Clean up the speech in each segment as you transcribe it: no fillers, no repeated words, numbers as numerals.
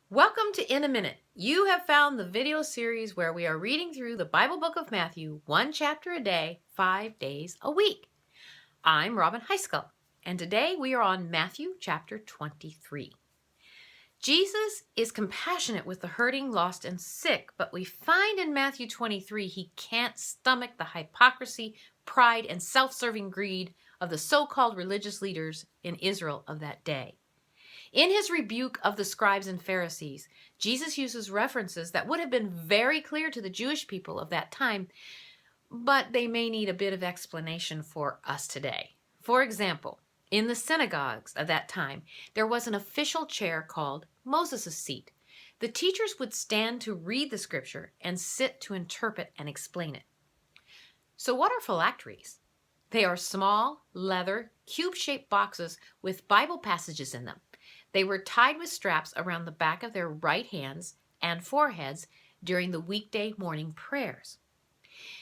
Welcome to In a Minute. You have found the video series where we are reading through the Bible book of Matthew, one chapter a day, 5 days a week. I'm Robin Heiskell, and today we are on Matthew chapter 23. Jesus is compassionate with the hurting, lost, and sick, but we find in Matthew 23 he can't stomach the hypocrisy, pride, and self-serving greed of the so-called religious leaders in Israel of that day. In his rebuke of the scribes and Pharisees, Jesus uses references that would have been very clear to the Jewish people of that time, but they may need a bit of explanation for us today. For example, in the synagogues of that time, there was an official chair called Moses' seat. The teachers would stand to read the scripture and sit to interpret and explain it. So what are phylacteries? They are small, leather, cube-shaped boxes with Bible passages in them. They were tied with straps around the back of their right hands and foreheads during the weekday morning prayers.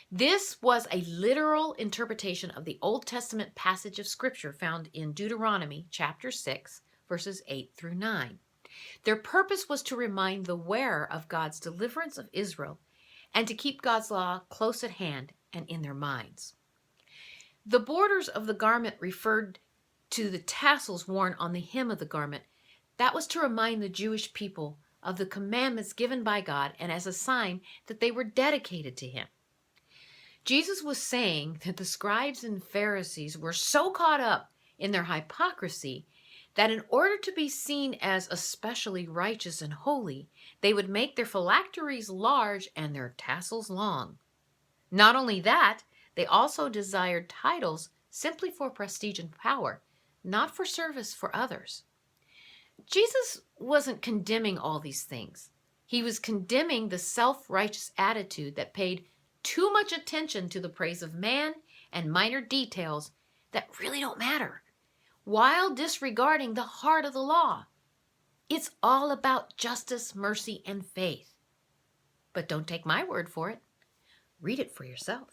This was a literal interpretation of the Old Testament passage of Scripture found in Deuteronomy chapter 6, verses 8 through 9. Their purpose was to remind the wearer of God's deliverance of Israel and to keep God's law close at hand and in their minds. The borders of the garment referred to the tassels worn on the hem of the garment. That was to remind the Jewish people of the commandments given by God and as a sign that they were dedicated to Him. Jesus was saying that the scribes and Pharisees were so caught up in their hypocrisy that in order to be seen as especially righteous and holy, they would make their phylacteries large and their tassels long. Not only that, they also desired titles simply for prestige and power, not for service for others. Jesus wasn't condemning all these things. He was condemning the self-righteous attitude that paid too much attention to the praise of man and minor details that really don't matter, while disregarding the heart of the law. It's all about justice, mercy, and faith. But don't take my word for it. Read it for yourself.